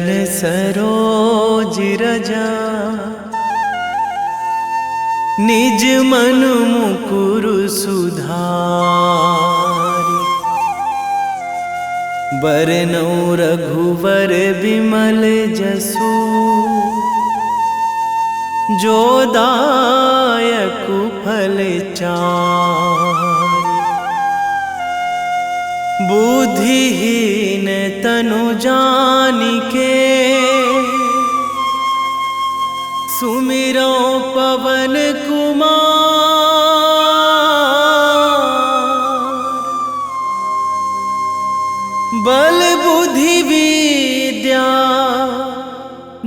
चरण सरोज रजा, निज मन मुकुर सुधारि। बरनौ रघुवर बिमल जसु, जो दायक फल चारि। बुद्धिहीन तनु जानिके, सुमिरो पवन कुमार। बल बुद्धि विद्या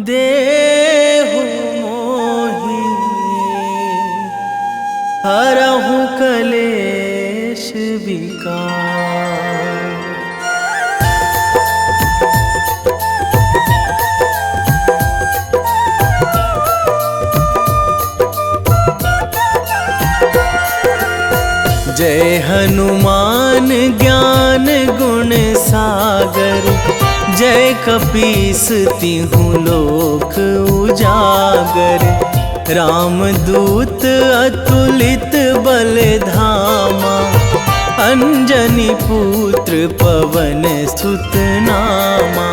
देहु मोहि, हरहु कलेश विकार। जय हनुमान ज्ञान गुण सागर, जय कपीस तिहु लोक उजागर। रामदूत अतुलित बल धामा, अंजनी पुत्र पवन सुत नामा।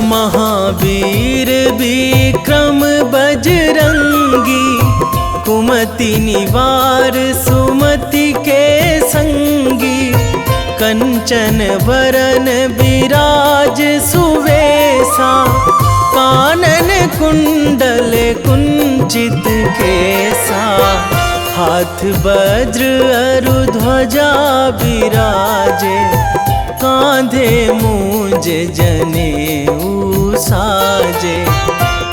महावीर विक्रम बजरंगी, कुमति निवार सुमति के संगी। कंचन वरन विराज सुवेशा, कानन कुंडल कुंचित केसा। हाथ वज्र अरु ध्वजा विराजे, कांधे मूंज जनेऊ साजे।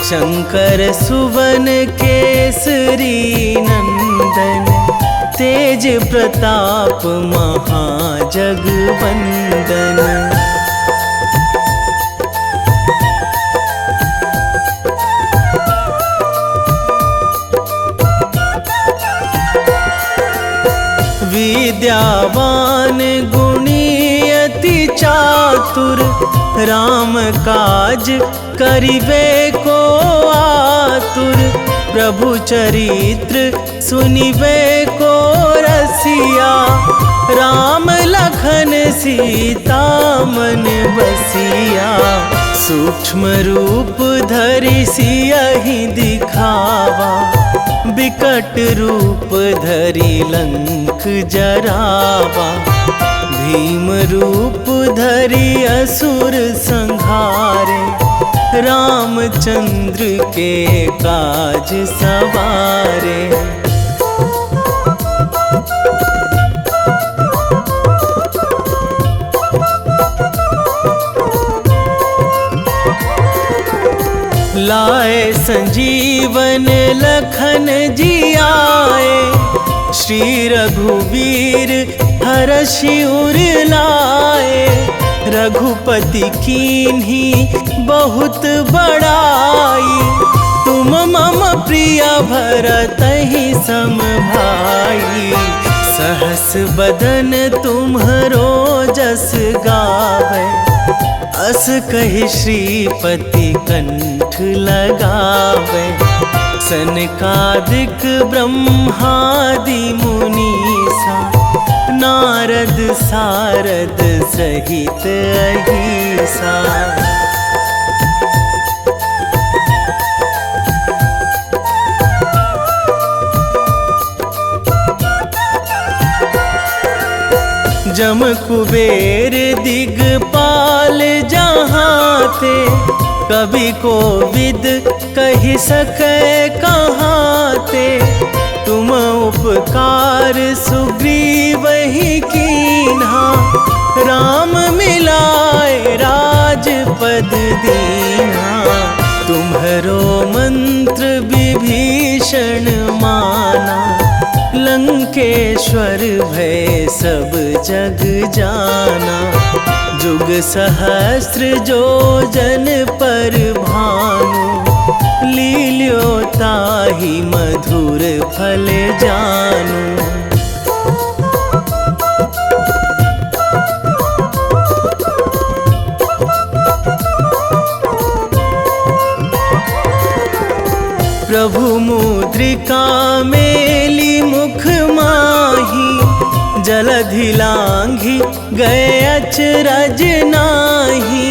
शंकर सुवन केसरी नंदन, तेज प्रताप महाजगवंदन। विद्यावान गुणी अति चातुर, राम काज करिबे को आतुर। प्रभु चरित्र सुनिबे को रसिया, राम लखन सीता मन बसिया। सूक्ष्म रूप धरि सियहि दिखावा, बिकट रूप धरि लंक जरावा। भीम रूप धरि असुर संहारे, रामचंद्र के काज सवारे। लाए संजीवन लखन जियाए, श्री रघुवीर हरषि उर लाए। रघुपति कीन्ही बहुत बड़ाई, तुम मम प्रिय भरतहि सम भाई। सहस बदन तुम्हरो जस गावै, अस कहि श्रीपति कंठ लगावै। सनकादिक ब्रह्मादि मुनीसा, नारद सारद सहित अहिसा। जम कुबेर दिगपाल जहाँ थे, कवि कोविद कहि सकै कहाँ ते। तुम उपकार सुग्रीवहि कीन्हा, राम मिलाए राजपद दीन्हा। तुम्हरो मंत्र विभीषण माना, लंकेश्वर भय सब जग जाना। जुग सहस्त्र जो जन पर भानु, लील्यो ताहि मधुर फल जानू। प्रभु मुद्रिका मेली मुख माही, जलधि लांघी गए अचरज नाही।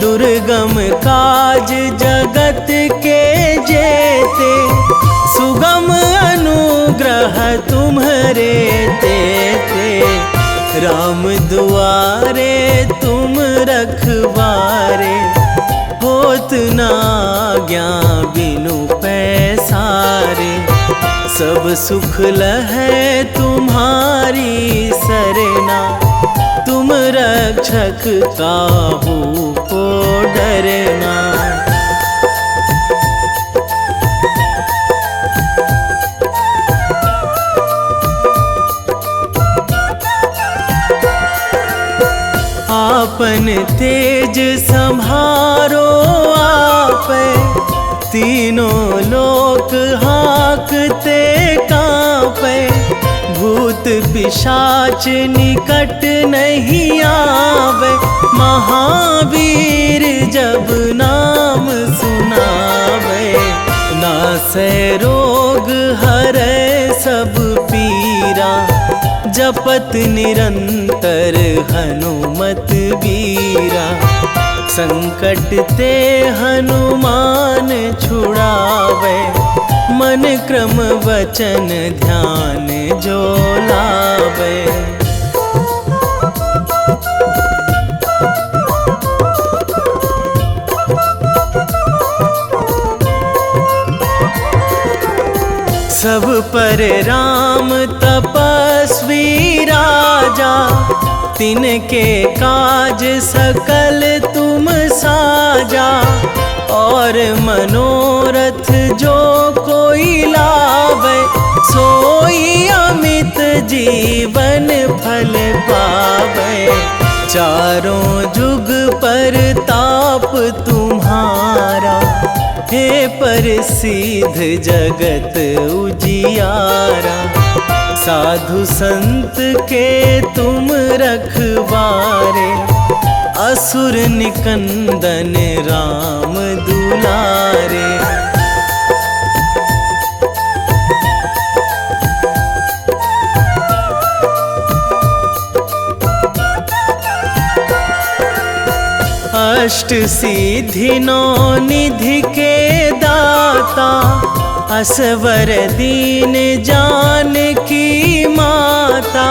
दुर्गम काज जगत के जेते, सुगम अनुग्रह तुम्हरे तेते। राम दुआरे तुम रखवारे, होत न आज्ञा बिनु पैसारे। सब सुख लहै तुम्हारी सरना, तुम रक्षक काहू को डरना। आपन तेज संभारो आपै, तीनों लोक हाँकते कांपै। भूत पिशाच निकट नहीं आवे, महावीर जब नाम सुनावे। नासै रोग हरै सब पीरा, जपत निरंतर हनुमत बीरा। संकट ते हनुमान छुड़ावे, मन क्रम वचन ध्यान जो लावे। सब पर राम तपस्वी राजा, तिनके काज सकल तुम साजा। और मनोरथ जो कोई लावे, सोई अमित जीवन फल पावे। चारों जुग पर ताप तुम्हारा, हे प्रसिद्ध जगत उजियारा। साधु संत के तुम रखवारे, असुर निकंदन राम दुलारे। अष्ट सिद्धि नौ निधि के दाता, असवर दीन जानकी माता।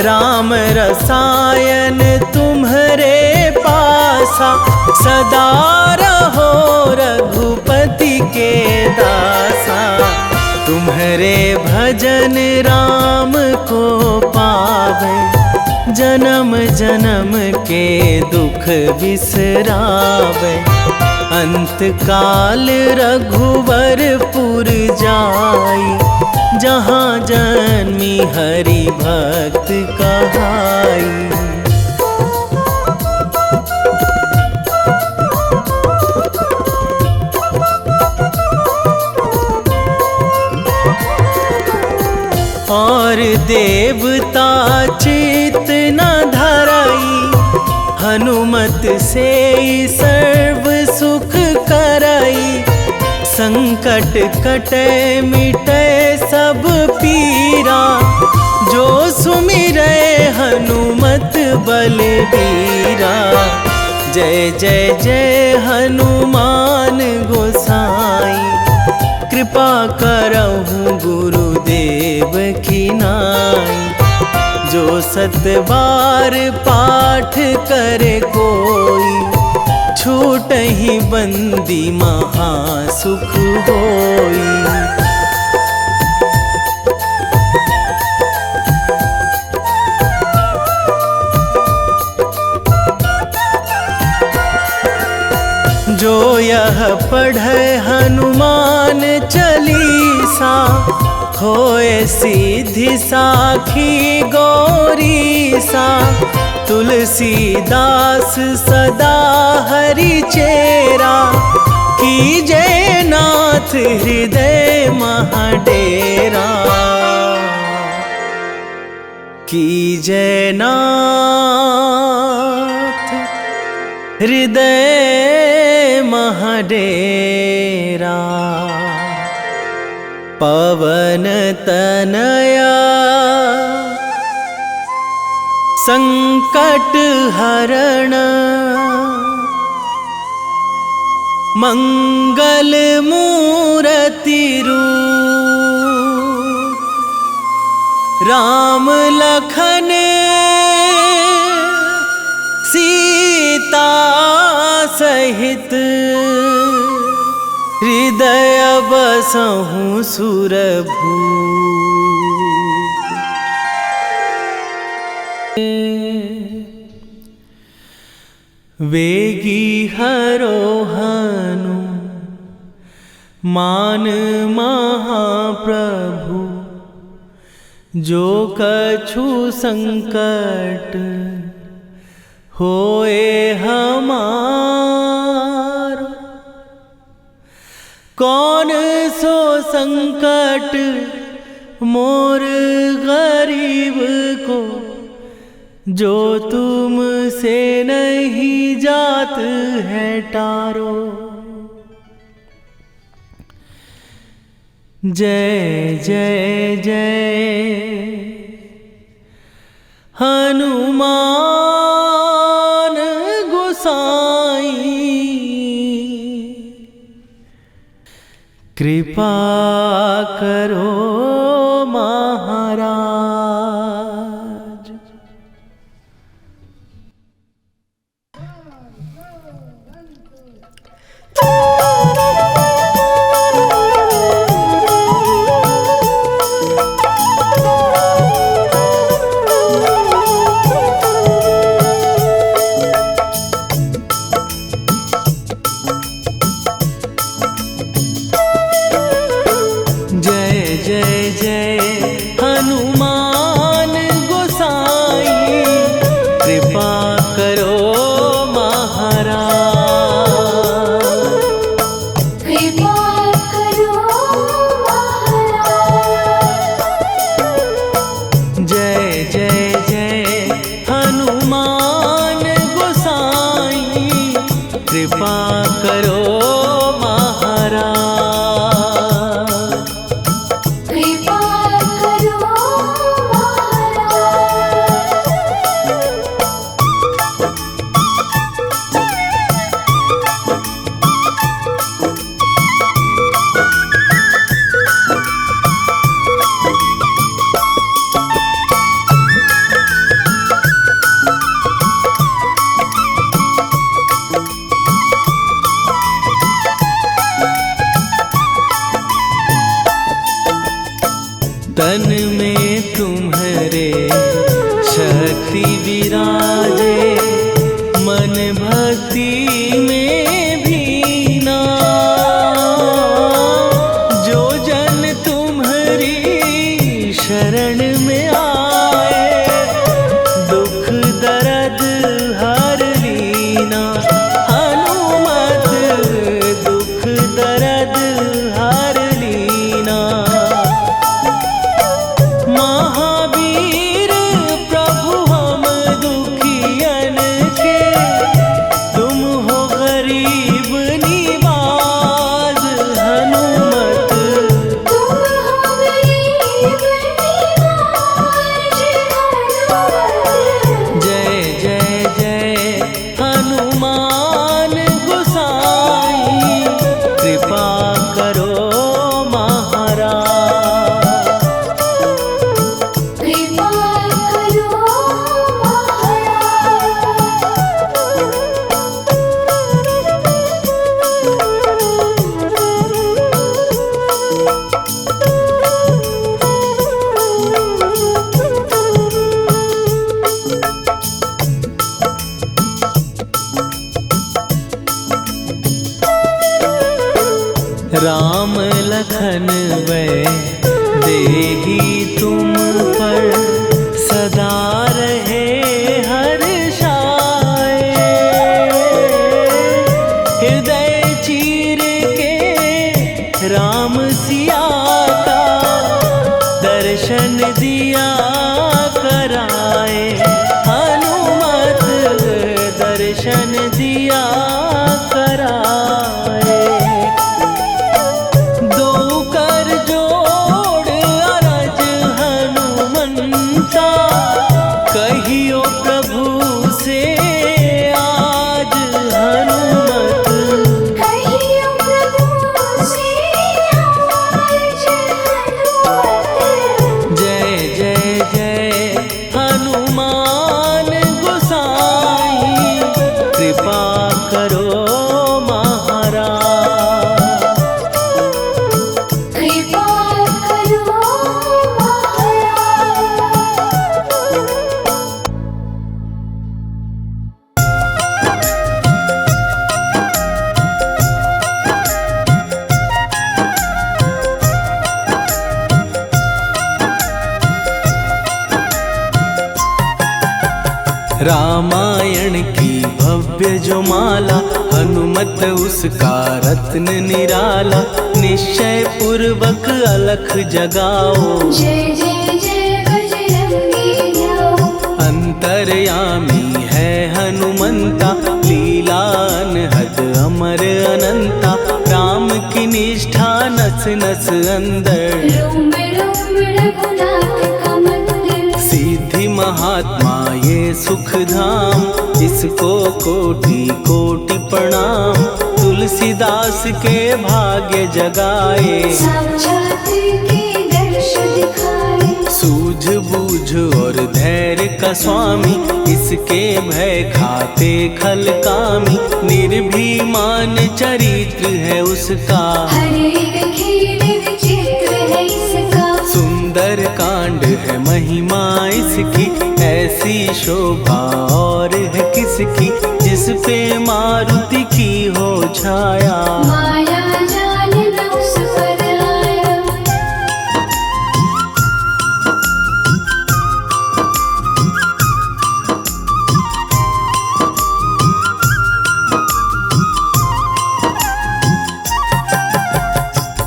राम रसायन तुम्हरे पासा, सदा रहो रघुपति के दासा। तुम्हरे भजन राम को पावे, जन्म जन्म के दुख बिसरावे। अंत काल रघुवरपुर जाई, जहाँ जन्मी हरि भक्त कहाई। और देवता चित न धराई, हनुमत से सर्व सुख कराई। संकट कटे मिटे सब पीरा, जो सुमिरै हनुमत बलबीरा। जय जय जय हनुमान गोसाई, कृपा करहु गुरुदेव की नाई। जो सत बार पाठ करे कोई, छूटहि बंदी महासुख होई। जो यह पढ़े हनुमान चालीसा, होए सिद्धि साखी गौरीसा। तुलसीदास सदा हरि चेरा, कीजे नाथ हृदय महाडेरा, कीजे नाथ हृदय महाडेरा। पवन तनया संकट हरण, मंगल मूर्ति रूप, राम लखन सीता सहित, हृदय बसहु सुरभूप। वेगी हरोहनु मान महाप्रभु, जो कछु संकट होए हमारो। कौन सो संकट मोर गरीब को, जो तुमसे नहीं जात है टारो। जय जय जय हनुमान गोसाई, कृपा करो महाराज। कृपा करो महाराज, कृपा करो तन में तुम्हारे शक्ति विराजे, मन भक्ति में भीना। जो जन तुम्हारी शरण में आए, दुख दर्द हर लीना। हनुमत दुख दर्द हर लीना। महावीर प्रभु हम दुखियन के, तुम हो गरीब निवाज। हनुमत तुम हो गरीब निवाज। जय जय जय हनुमान गोसाई, कृपा करो महाराज। कृपा करो राम लखन वै देही तुम पर, सदा रहे हर्षाए। हृदय चीर दर्शन दिया कराए, हनुमत दर्शन दिया कराए। दो कर जोड़ अरज हनुमंता, कहियो प्रभु से आज हनुमत। कहियो प्रभु से आज हनुमत। जय जय जय हनुमान गोसाई, कृपा करो महाराज। कृपा करो महाराज। रामायण की भव्य जो माला, हनुमत उसका रत्न निराला। निश्चय पूर्वक अलख जगाओ, जय जय जय बजरंगी जाओ। अंतर्यामी है हनुमंता, लीला अनहद अमर अनंता। राम की निष्ठा नस नस अंदर, रोम रोम रघुनाथ का मंदिर। सिद्धि महात्मा ये सुख धाम, इसको कोटि कोटि प्रणाम। तुलसीदास के भाग्य जगाए, साक्षात के दर्श दिखाए। सूझ बूझ और धैर्य का स्वामी, इसके भय खाते खल कामी। निर्भीमान चरित्र है उसका, हर एक खेल विचित्र है इसका। सुंदर कांड है महिमा इसकी, ऐसी शोभा और है किसकी। जिस पे मारुति की हो छाया, माया जाल न उस पर आया।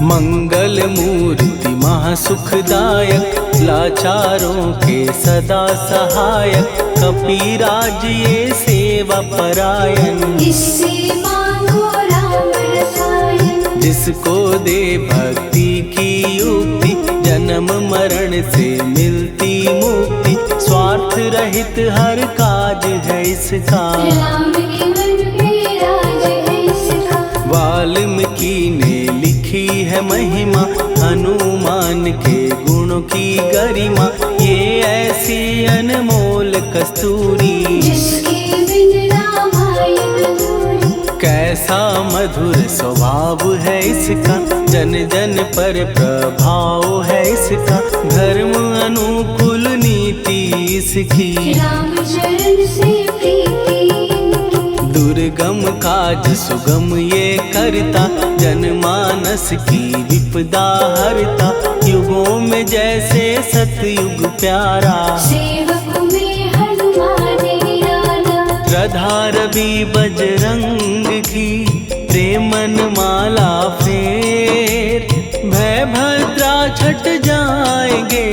मंगल मूर्ति महासुखदायक, लाचारों के सदा सहायक। कपीराज ये सेवा परायण, इससे मांगो राम रसायन। जिसको दे भक्ति की युक्ति, जन्म मरण से मिलती मुक्ति। स्वार्थ रहित हर काज है इसका, राम के मन पे राज है इसका। वाल्मीकि ने लिखी है महिमा, हनुमान के गुणों की गरिमा। ये ऐसी अनमोल कस्तूरी, जिसके बिन रामायण अधूरी। कैसा मधुर स्वभाव है इसका, जन जन पर प्रभाव है इसका। धर्म अनुकूल नीति इसकी, राम चरण से प्रीति इनकी। दुर्गम काज सुगम ये करता, जनमानस की विपदा हरता। युगों में जैसे सतयुग प्यारा, सेवक में हनुमान निराला। श्रद्धा रवि बजरंग की, प्रेमन माला फेर। भय भद्रा छट जाएंगे,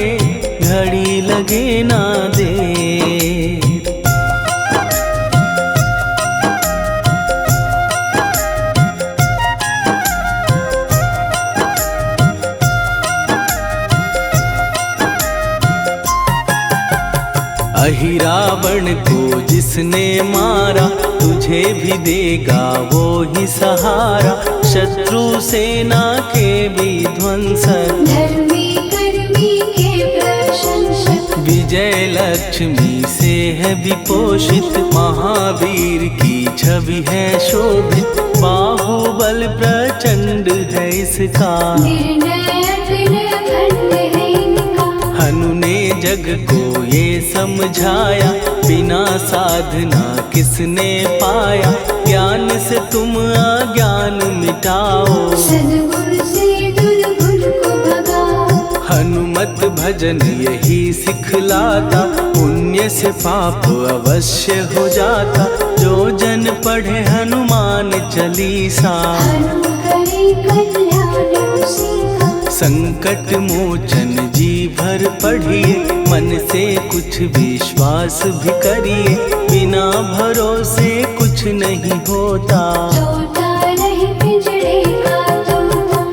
घड़ी लगे ना देर। अहिरावण को जिसने मारा, तुझे भी देगा वो ही सहारा। शत्रु सेना के विध्वंसक, धर्मी कर्मी के प्रशंसक। विजय लक्ष्मी से है विपोषित, महावीर की छवि है शोभित। बाहुबल प्रचंड है इसका, निर्णय अखंड है इनका। हनु ने जग को ये समझाया, बिना साधना किसने पाया। ज्ञान से तुम अज्ञान मिटाओ, सद्गुण से दुर्गुण को भगाओ। हनुमत भजन यही सिखलाता, पुण्य से पाप अवश्य हो जाता। जो जन पढ़े हनुमान चालीसा, हनु करे कल्याण उसी का। संकट मोचन जी भर पढ़िए, मन से कुछ विश्वास भी करिए, बिना भरोसे कुछ नहीं होता। तोता रहे पिंजड़े का तोता।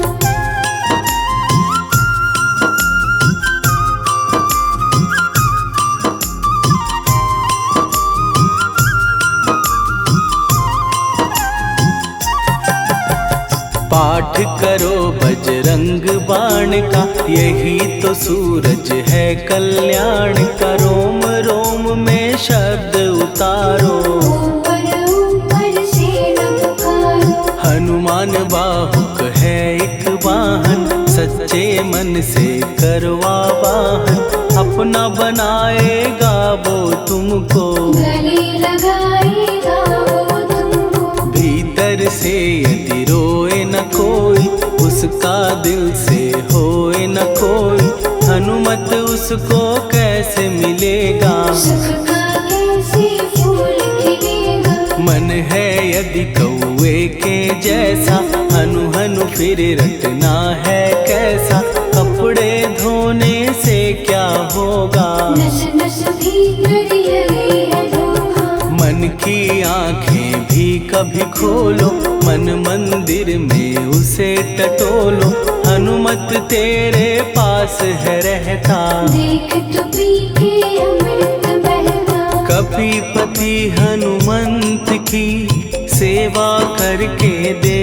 पाठ करो बजरंग बाण का, यही तो सूरज है कल्याण का। रोम रोम में शब्द उतारो, ऊपर ऊपर से न पुकारो। हनुमान बाहुक है एक वाहन, सच्चे मन से करवा वाहन। अपना बनाएगा वो तुमको, गले लगाएगा वो तुमको। भीतर से यदि रोए न कोई, उसका दिल से होए न कोई। हनुमत उसको कैसे मिलेगा, सुख का कैसे फूल खिलेगा। मन है यदि कौवे के जैसा, हनु हनु फिर रटना है कैसा। कपड़े धोने से क्या होगा, नस नस भीतर यही है धोखा। मन की आंखें भी कभी खोलो, मन मंदिर में उसे टटोलो। हनुमत तेरे पास है रहता, देख तो पी के अमृत बहता। कपीपति हनुमंत की सेवा करके दे,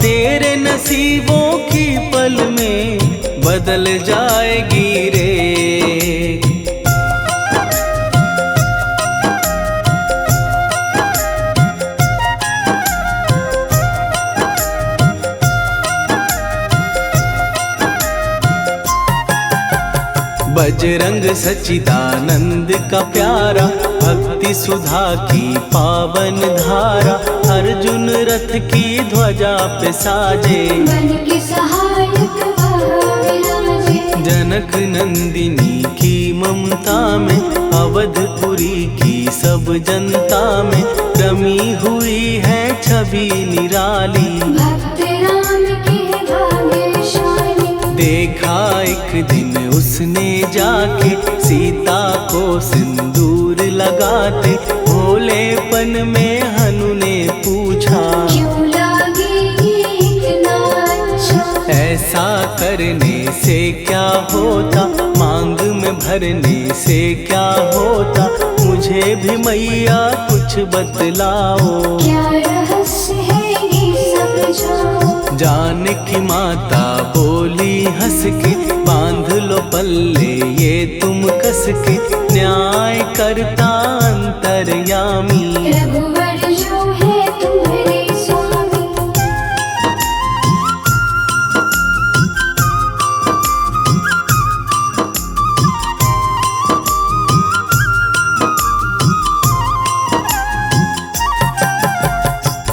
तेरे नसीबों की पल में बदल जाएगी रे। बजरंग सच्चिदानंद का प्यारा, भक्ति सुधा की पावन धारा। अर्जुन रथ की ध्वजा पे साजे, बन के सहायक वहाँ विराजे। जनक नंदिनी की ममता में, अवधपुरी की सब जनता में रमी हुई है छवि निराली। भक्त राम के भाग्यशाली। देखा एक दिन उसने जाके, सीता को सिंदूर लगाते। भोलेपन में हनु ने पूछा, क्यों लागे ये इतना अच्छा। ऐसा करने से क्या होता, मांग में भरने से क्या होता। मुझे भी मैया कुछ बतलाओ, क्या रहस्य है ये समझाओ। जानकी माता बोली हंस के, बांध लो पल्ले ये तुम कस के। न्याय करता अंतर्यामी, रघुवर जो है तुम्हारे स्वामी।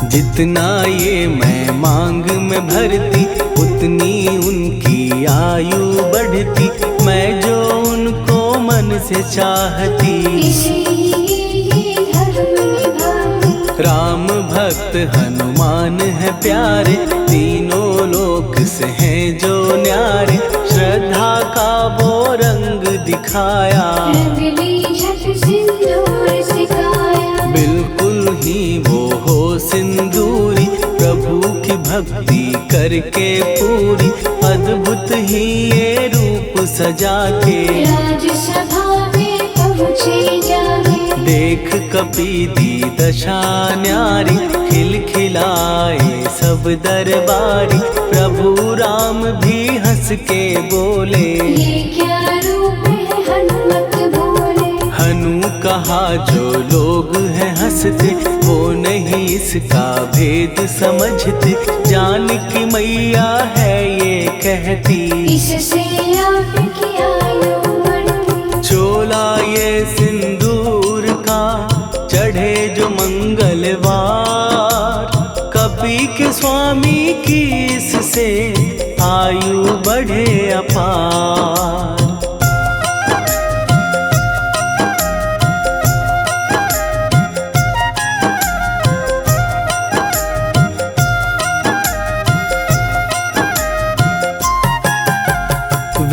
जितना ये मैं मांग में भरती, उतनी उनकी आयु बढ़ती। मैं जो उनको मन से चाहती, इसीलिए धर्म निभाती। राम भक्त हनुमान है प्यारे, तीनों लोक से हैं जो न्यारे। श्रद्धा का वो रंग दिखाया, रंग ली झट सिंदूर सिखाया। बिल्कुल ही वो हो सिंदूरी, प्रभु की भक्ति करके पूरी। अद्भुत ही ये रूप सजा के, राजसभा में पहुँचे जाके। देख कपी दी दशा न्यारी, खिलखिलाए सब दरबारी। प्रभु राम भी हंस के बोले, ये क्या रूप है हनुमत बोले। हनु कहा जो लोग हैं हंसते, वो नहीं इसका भेद समझते। जानकी मैया है ये कहती, इससे आपकी आयु बढ़ती। चोला ये सिंदूर का चढ़े जो मंगलवार, कपी के स्वामी की इससे आयु बढ़े अपार।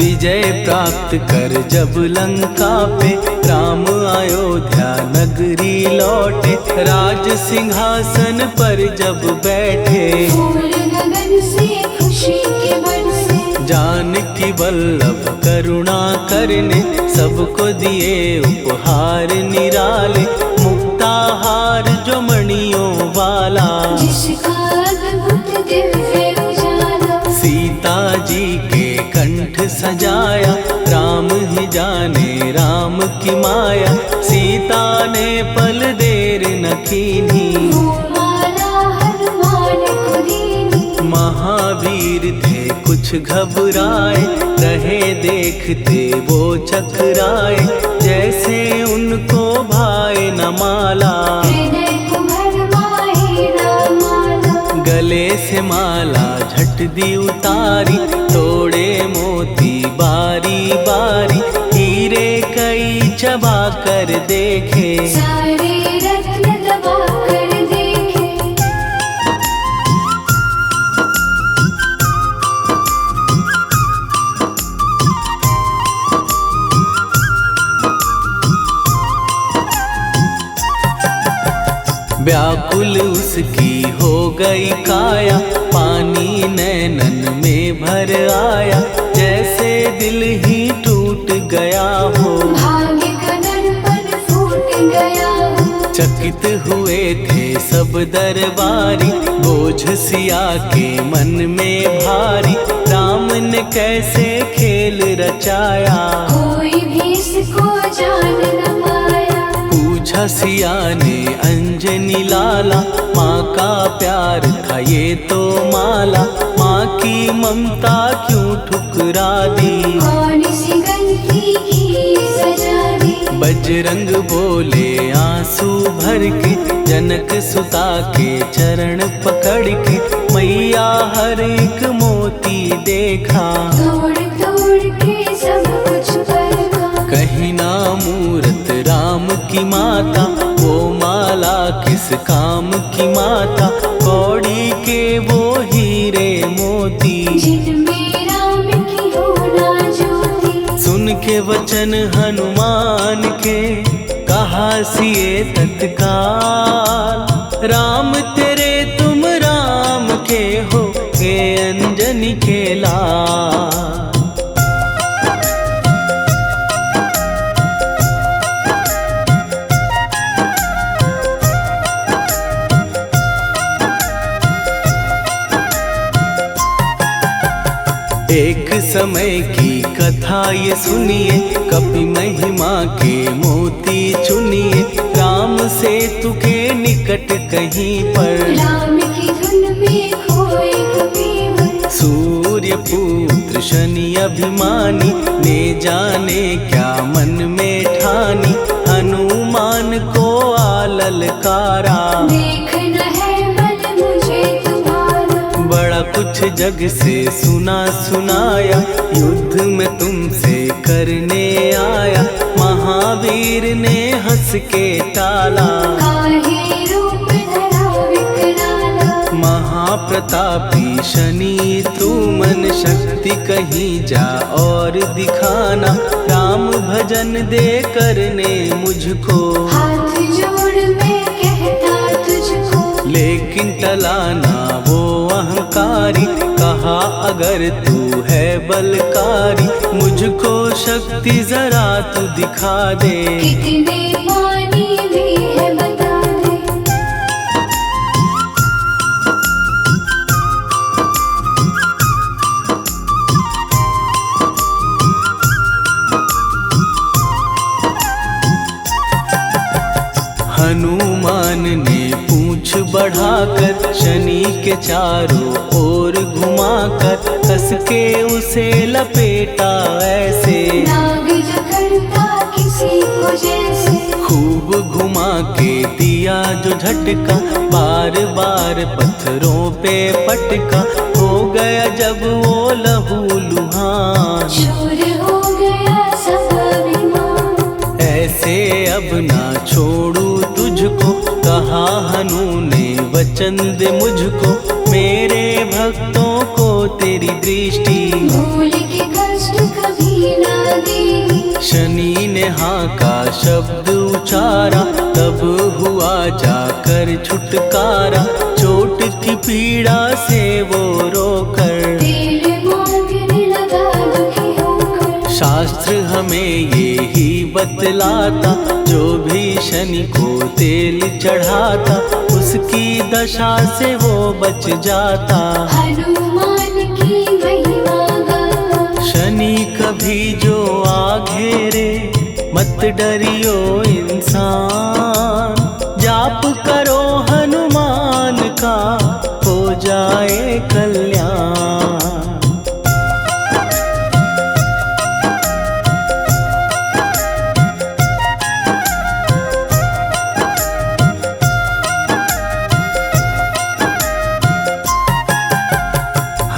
विजय प्राप्त कर जब लंका पे राम अयोध्या नगरी लौटे, राज सिंहासन पर जब बैठे, फूल गगन से खुशी के बरसे, जानकी वल्लभ करुणा करने सबको दिए उपहार निराले, मुक्ताहार जो मणियों वाला, जिसका अद्भुत दिव्य उजाला, सीता जी के कंठ सजाया, राम ही जाने राम की माया, सीता ने पल देर न कीन्ही, वो माला हनुमान को दीनी, महावीर थे कुछ घबराए, रहे देखते वो चकराए, जैसे उनको भाए न माला, हृदय को भरमाए न माला, गले से माला झट दी उतारी, तोड़े मोती बारी बारी, हीरे कई चबा कर देखे, सारे रत्न दबा कर देखे, व्याकुल उसकी हो गई काया, पानी नैनन में भर आया, जैसे दिल ही टूट गया हो, भाग्य का दर्पण फूट गया हो, चकित हुए थे सब दरबारी, बोझ सिया के मन में भारी, राम ने कैसे खेल रचाया, कोई भी इसको जान न पाया, पूछा सिया ने अंजनी लाला, माँ का प्यार था ये तो माला, माँ की ममता क्यों ठुकरा दी, कौन सी गलती की सजा दी, बजरंग बोले आंसू भर के, जनक सुता के चरण पकड़ के, मैया हर एक मोती देखा, तोड़ तोड़ के सब कुछ परखा, कहीं ना मूरत राम की माता, वो माला किस काम की माता, कौड़ी के वो हीरे मोती, जिनमें राम की होना ज्योति, सुन के वचन हनुमान के, कहा सिए तत्काल, राम तेरे तुम राम के हो, हे अंजनी के लाल। एक समय की कथा ये सुनिए, कपि महिमा के मोती चुनिए, राम सेतु के निकट कहीं पर, राम की धुन में खोए कबीर, सूर्य पुत्र शनि अभिमानी, ने जाने क्या मन में ठानी, हनुमान को ललकारा, देखना है बल मुझे तुम्हारा, बड़ा कुछ जग से सुना सुनाया, युद्ध में तुमसे करने आया, महावीर ने हंस के टाला, काहे रूप धरा विकराला, महाप्रतापी शनि तू मन शक्ति कहीं जा और दिखाना, राम भजन दे करने मुझको, हाथ जोड़ मैं कहता तुझको, लेकिन टलाना वो अहंकारी, कहा अगर तू है बलकारी, मुझको शक्ति जरा तू दिखा दे, कितने पानी भी है बता दे, हनुमान ने पूंछ बढ़ाकर, शनि के चारों ओर घुमाकर, कस के उसे लपेटा ऐसे, नाग जो करता किसी को जैसे, खूब घुमा के दिया जो झटका, बार बार पत्थरों पे पटका, हो गया जब वो लहू लुहान, चूर हो गया सब अभिमान, ऐसे अब ना छोड़ू तुझको, कहा हनु ने वचन दे मुझको, मेरे भक्तों को तेरी दृष्टि, भूल के कष्ट कभी माँ का शब्द उचारा, तब हुआ जाकर छुटकारा। चोट की पीड़ा से वो रोकर तेल मांगने लगा दुखी होकर। शास्त्र हमें ये ही बतलाता, जो भी शनि को तेल चढ़ाता, उसकी दशा से वो बच जाता। हनुमान की महिमा गाता। शनि कभी जो आ घेरे, मत डरियो इंसान। जाप करो हनुमान का, हो जाए कल्याण।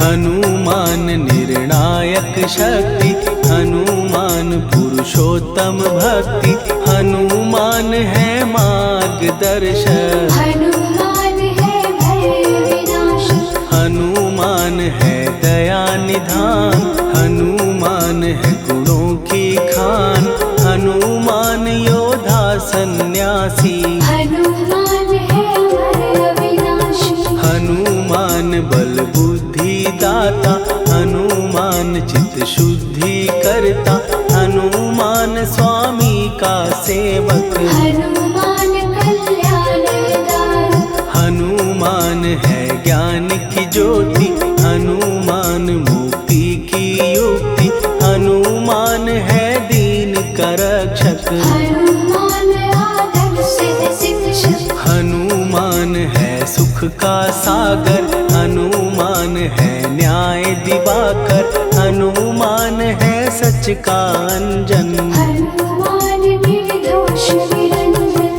हनुमान निर्णायक शक्ति, हनुमान पुरुषोत्तम भक्ति। हनुमान है मार्गदर्शक, हनुमान है भय विनाशक। हनुमान है दया निधान। हनुमान है गुणों की खान। हनुमान योद्धा सन्यासी। हनुमान है भय विनाशी। हनुमान बल बुद्धि दाता। हनुमान चित्त शुद्धि करता। हनुमान स्वामी का सेवक। हनुमान कल्याणदायक। हनुमान है ज्ञान की ज्योति। हनुमान मुक्ति की युक्ति। हनुमान है दीन का रक्षक। हनुमान आदर सिद्ध शिक्षक। हनुमान है सुख का सागर। हनुमान है न्याय दिवाकर। हनुमान है सच का अंजन। हनुमान निर्दोष निरंजन।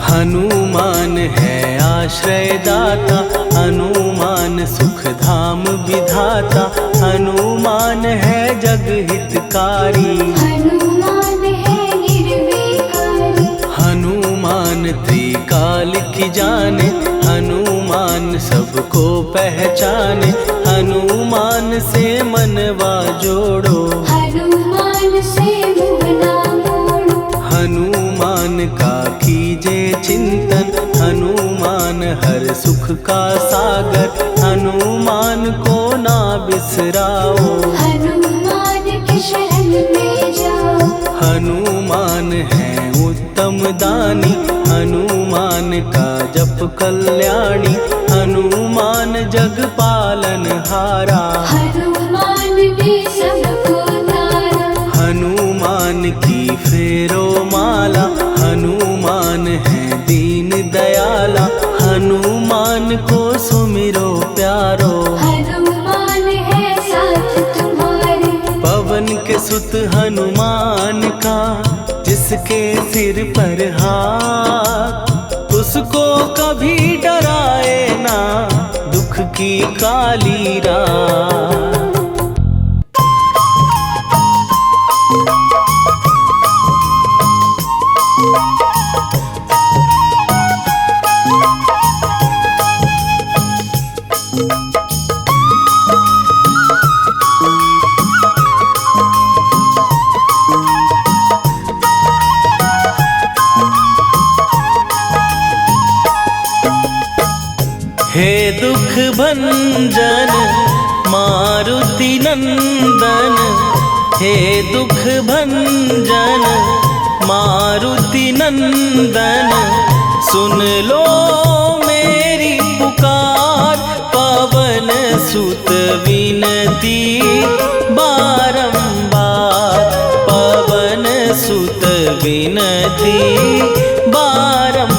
हनुमान है आश्रयदाता। हनुमान सुख धाम विधाता। हनुमान है जग हितकारी। हनुमान है निर्विकारी। हनुमान त्रिकाल की जाने। हनुमान सबको पहचाने। हनुमान से मनवा जोड़ो। हनुमान से मुँह ना मोड़ो। हनुमान का कीजे चिंतन। हनुमान हर सुख का सागर। हनुमान को ना बिसराओ। हनुमान की शरण में जाओ। हनुमान है उत्तम दानी। हनुमान का जप कल्याणी। हनुमान जग पालन हारा। हनुमान ने सबको तारा। हनुमान की फेरो माला। हनुमान है दीन दयाला। हनुमान को सुमिरो प्यारो। हनुमान है साथ तुम्हारे। पवन के सुत हनुमान का, जिसके सिर पर हाथ, उसको कभी डराए ना दुख की काली रात। हे दुख भंजन मारुति नंदन। हे दुख भंजन मारुति नंदन। सुन लो मेरी पुकार। पवन सुत विनती बारंबार। पवन सुत विनती बारंबार।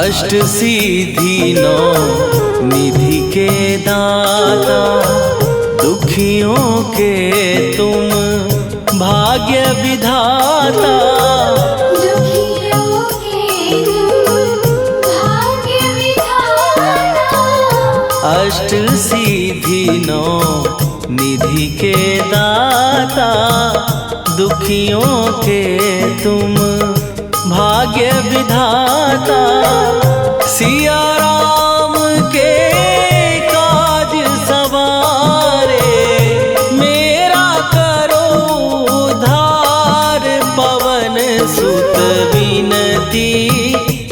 अष्ट सिद्धि नौ निधि के दाता, दुखियों के तुम भाग्य विधाता। दुखियों के तुम भाग्य विधाता। अष्ट सिद्धि नौ निधि के दाता, दुखियों के तुम भाग्य विधाता। सिया राम के काज सवारे, मेरा करो उद्धार। पवन सुत विनती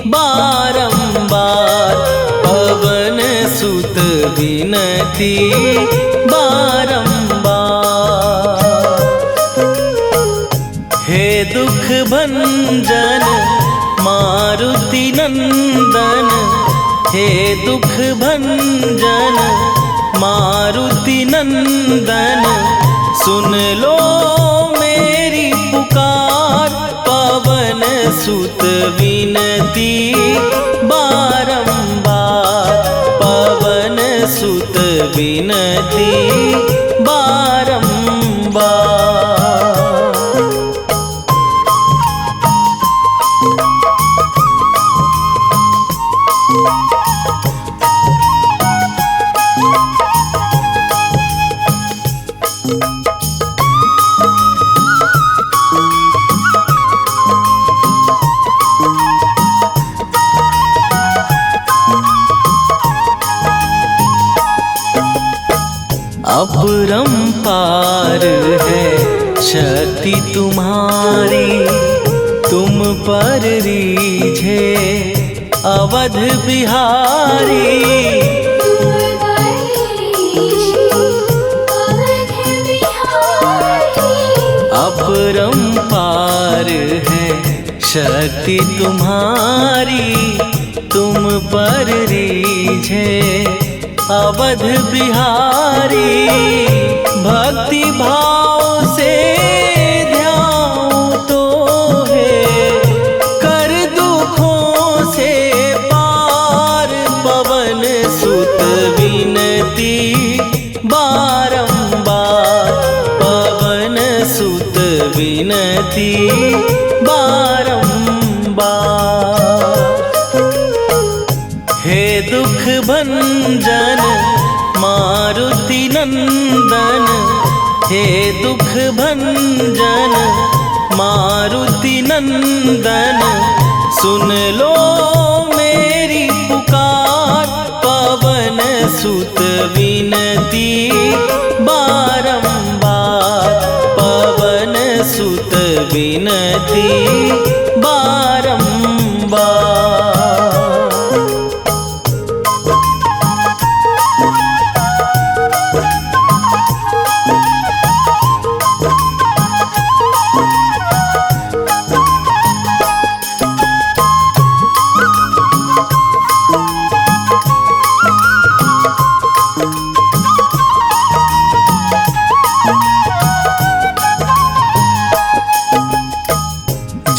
बारंबार, पवन सुत विनती बारंबार। हे दुख भंजन मारुति नंदन, हे दुख भंजन मारुति नंदन। सुन लो मेरी पुकार, पवन सुत विनती बारंबार, पवन सुत विनती बारंबार। अपरंपार है शक्ति तुम्हारी, तुम पर रीझे अवध बिहारी। अपरंपार है शक्ति तुम्हारी, तुम पर रीझे अवध बिहारी। भक्ति भाव से ध्यान तो है, कर दुखों से पार। पवन सुत विनती बारंबार, पवन सुत विनती बारंबार। हे दुख भंजन मारुति नंदन, हे दुख भंजन मारुति नंदन। सुन लो मेरी पुकार, पवन सुत विनती बारंबार, पवन सुत विनती बारंबार।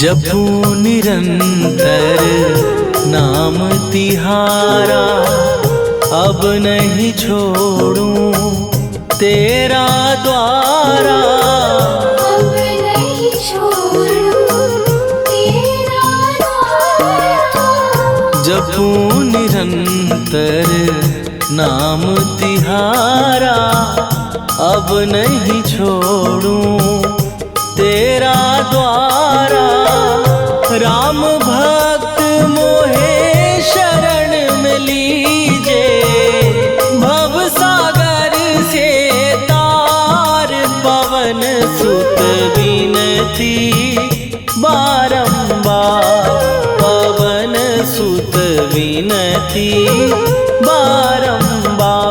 जपू निरंतर नाम तिहारा, अब नहीं छोड़ूं तेरा द्वारा। अब नहीं छोड़ूं तेरा द्वारा। जपू निरंतर नाम तिहारा, अब नहीं छोड़ूं तेरा द्वारा। राम भक्त मोहे शरण में लीजे, भव सागर से तार। पवन सुत विनती बारंबार, पवन सुत विनती बारंबार।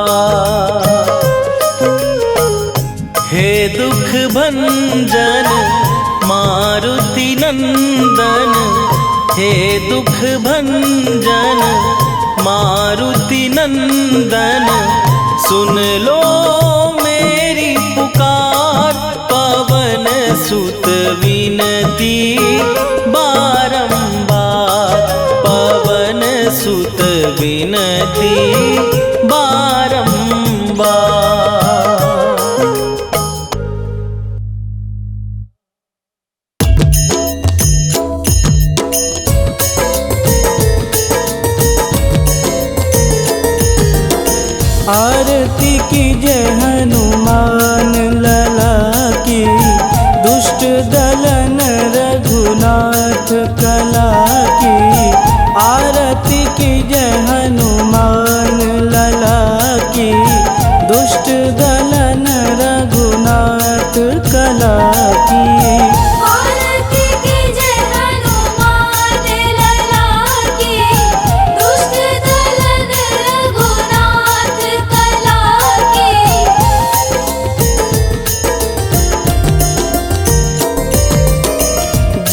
हे दुख भंजन मारुति नंदन, हे दुख भंजन मारुति नंदन। सुन लो मेरी पुकार, पवन सुत विनती बारंबार, पवन विनती बारंबार। आरती कीजय हनुमान लला की, दुष्ट दलन रघुनाथ कला की। आरती कीजय हनुमान लला की, दुष्ट दलन रघुनाथ कला की। आरती कीजय हनुमान लला की, दुष्ट दलन रघुनाथ कला की।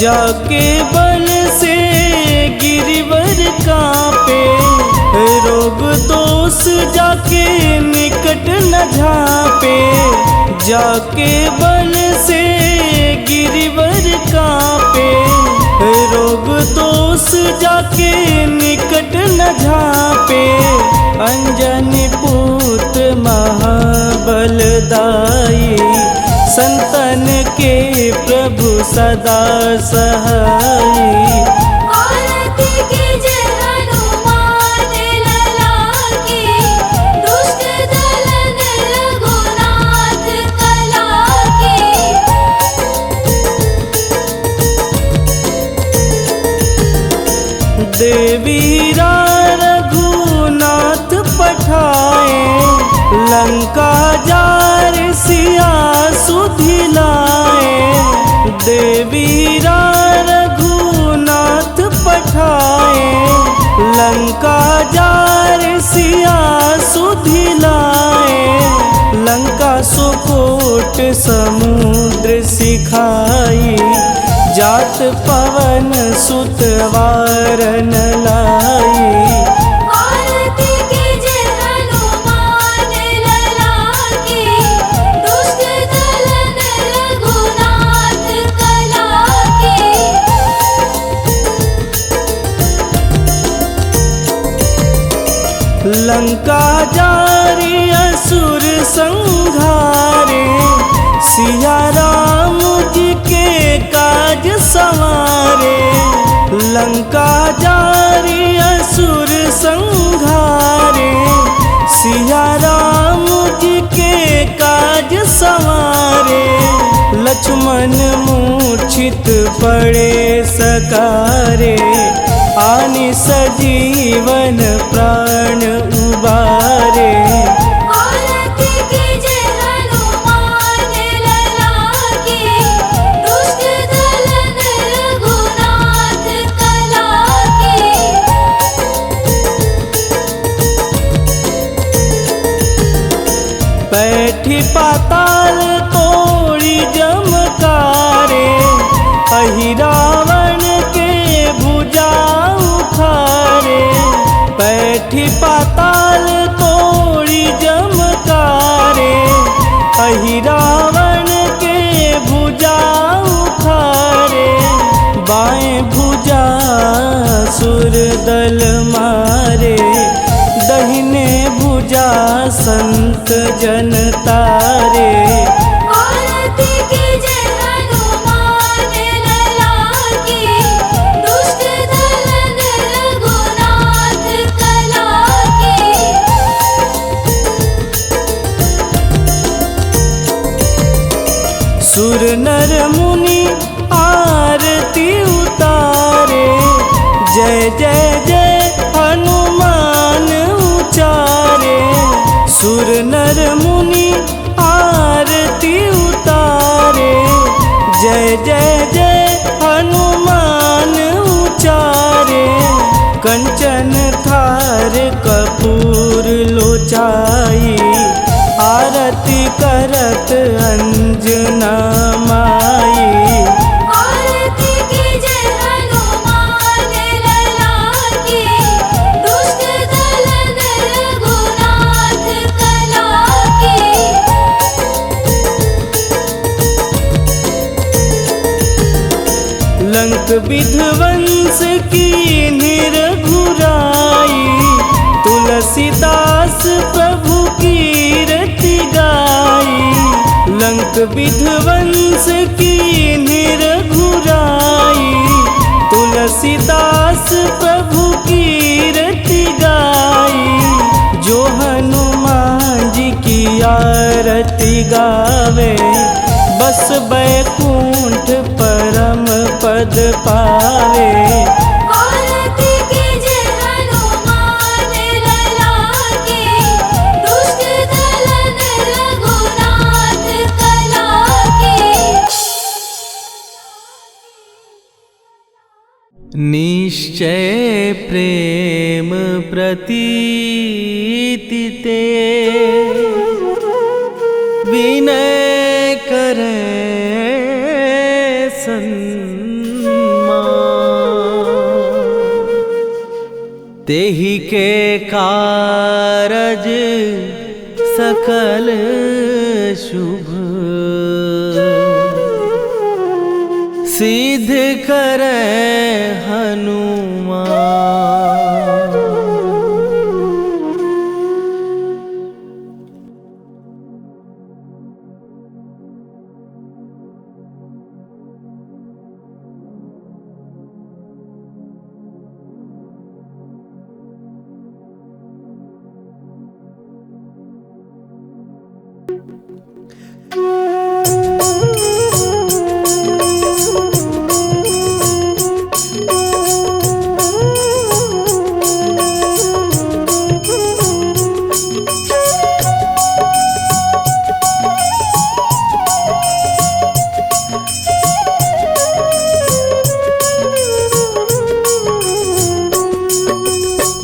जाके बल से गिरिवर कांपे, रोग दोष जाके निकट न झांपे। जाके बल से गिरिवर कांपे, रोग दोष जाके निकट न झांपे। अंजनी पूत महाबलदाई, संतन के प्रभु सदा सहाई। आरती कीजय हनुमान लला की, दुष्ट दलन रघुनाथ कला की। देवीरा रघुनाथ पठाए, लंका जार सिया सुधिलाए। देवीरा रघुनाथ पठाए, लंका जार सिया सुधिलाए। लंका सुकोट समुद्र सिखाई, जात पवन सुत वारन लाई। आरती कीजय हनुमान लला की, दुष्ट दलन रघुनाथ कला की। लंका जारी असुर संहारे, सिया राम जी के काज संवारे। लंका जारी असुर संहारे, सिया राम जी के काज संवारे। लक्ष्मण मूर्छित पड़े सकारे, आनि सजीवन प्राण उबारे। आरती कीजय हनुमान लला की, दुष्ट दलन रघुनाथ कला की। बैठी पाताल तोड़ी जमकारे, अहिरावण के भुजा उखारे। बैठी पाताल तोड़ी जमकारे, अहिरावण के भुजा उखारे। बाएं भुजा सुर दल मारे, दहिने भुजा संत जन तारे। आरती कीजय हनुमान लला की, दुष्ट दलन रघुनाथ कला की। सुर नर मुनि आरती उतारे, जय जय जय हनुमान उचारे। सुर नर मुनि आरती उतारे, जय जय जय हनुमान उचारे। कंचन थार कपूर लोचाई, आरती करत अंजना माई। आरती कीजय हनुमान लला की, दुष्ट दलन रघुनाथ कला की। लंक विध्वंस की निरघुराई, तुलसीदास प्रभु कीरति गाई, लंक विध्वंस की रघुराई। तुलसीदास प्रभु कीरति गाई, जो हनुमान जी की आरती गावे, बस बैकुंठ परम पद पावे। आरती कीजे हनुमान लला की, दुष्ट दलन रघुनाथ कला की। निश्चय प्रेम प्रतीति ते, विनय करे सन्मान। तेहि के कारज सकल शुभ, सिद्ध करे हनुमान।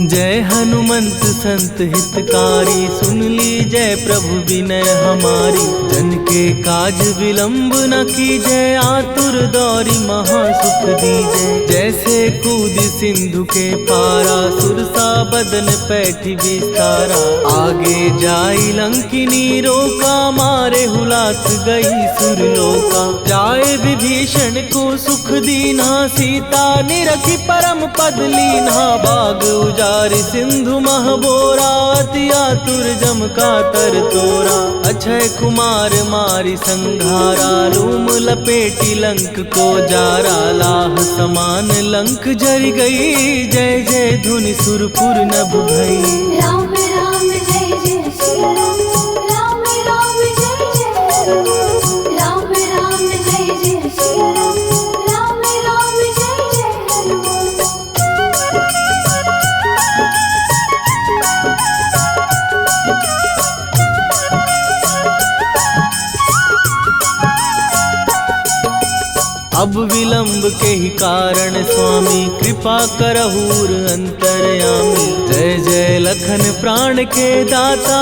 जय हनुमंत संत हितकारी, सुन ली जय प्रभु विनय हमारी। जन के काज विलंब न कीजय, आतुर दौरी महासुख दीजय। जैसे कूद सिंधु के पारा, सुरसा बदन पैठी विस्तारा। आगे जाई लंकिनी रोका, मारे हुलाक गई सुरलोका। जाए विभीषण को सुख दीना, सीता निरखी परम पद लीना। बाग उजारि सिंधु महबोरा, अति आतुर जम का तर तोरा। अक्षय कुमार मारी संघारा, लूम लपेटी लंक को जारा। लाह समान लंक जरि गई, जय जय धुनि सुरपुर नभ भई। राम राम जय जय श्री राम, राम राम जय जय हनुमान। राम राम जय जय श्री राम, राम राम जय जय हनुमान। अब विलंब के ही कारण स्वामी, कृपा करहूर अंतरयामी। जय जय लखन प्राण के दाता,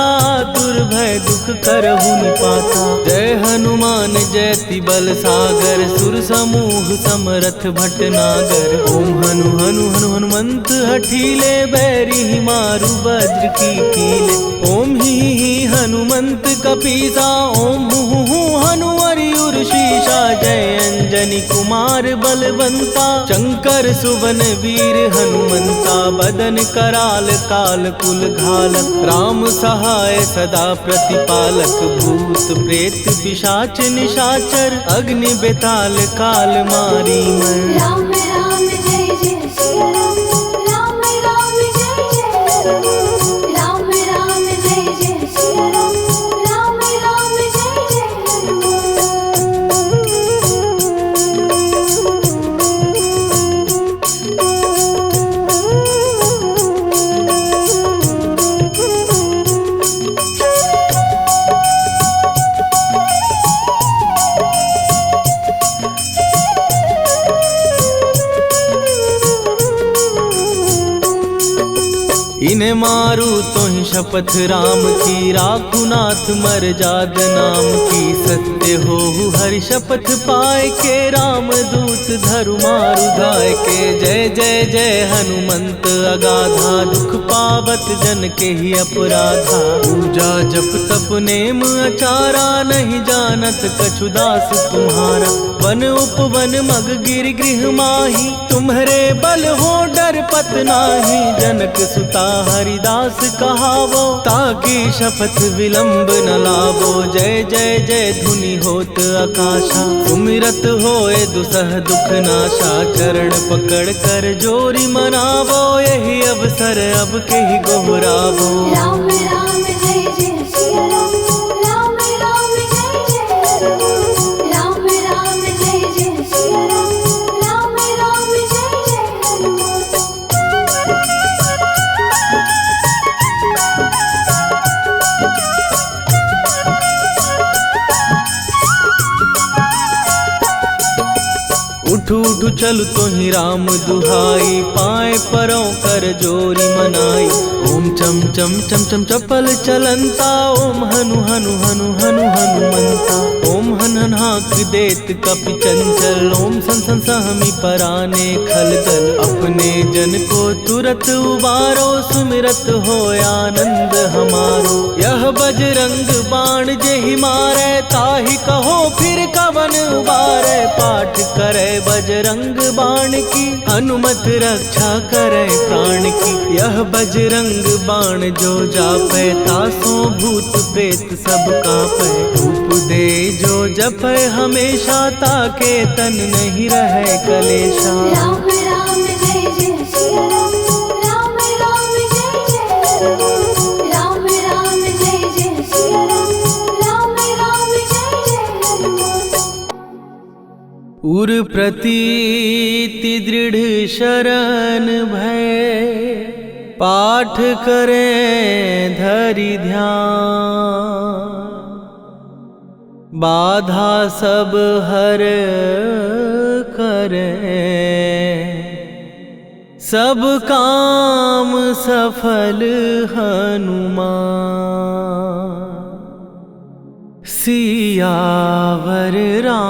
दुर्भय दुख करहु निपाता। जय हनुमान जयति बल सागर, सुर समूह समरथ भटनागर। ओम हनु हनु हनु हनुमंत हठीले, बैरी मारु वज्र की कीले। ओम ही हनुमंत कपीसा, ओम हु हनुमरि उर्शीषा। जय अंजनी कुमार बलवंता, शंकर सुवन वीर हनुमंता। बदन कराल काल कुल घालक, राम सहाय सदा प्रतिपालक। भूत प्रेत पिशाच निशाचर, अग्नि बेताल काल मारी मर। राम राम जय जय श्री राम, राम राम जय जय हनुमान। राम राम जय जय श्री राम, राम राम जय जय हनुमान। इन्हें मारू तो ही शपथ राम की, राखुनाथ मर जाद नाम की। सत्य हो हरि शपथ पाए के, राम दूत धरु मारु धाय के। जय जय जय हनुमंत अगाधा, दुख पावत जन के ही अपराधा। पूजा जप तप नेम अचारा, नहीं जानत कछु दास तुम्हारा। वन उपवन मग गिर गृह माही, तुम्हारे बल हो डर पत नाही, जनक सुता हरिदास कहावो, ताकि शपथ विलंब न लावो। जय जय जय धुनि होत आकाशा, सुमिरत होए दुसह दुख नाशा। चरण पकड़ कर जोरी मनावो, यही अवसर अब के ही गोहरावो। राम राम जय जय सिया राम, राम राम जय जय हनुमान। राम राम जय जय सिया राम, राम राम जय जय हनुमान। उठू उठू चलु तो ही राम दुहाई, पाए परों कर जोरी मनाई। ओम चम चम चम चम चपल चलंता, ओम हनु हनु हनु हनु हनुमंता। ओम हन हन हाक देत कपि चंचल, ओम सन सन सहमी पराने खलदल। अपने जन को तुरत उबारो, सुमिरत हो आनंद हमारो। यह बजरंग बाण जेहि मारे, ताहि कहो फिर कवन उबारे। पाठ करे बजरंग बाण की, हनुमत रक्षा करे प्राण की। यह बजरंग बाण जो जापै, तासों भूत प्रेत सब कापै। धूप दे जो जपै हमेशा, ताके तन नहीं रहे कलेशा। राम राम जय जय सिया राम, राम राम जय जय हनुमान। राम राम जय जय सिया राम, राम राम जय जय हनुमान। उर प्रतीति दृढ़ शरण भय, पाठ करें धरि ध्यान। बाधा सब हर करें, सब काम सफल हनुमान। सियावर रामचंद्र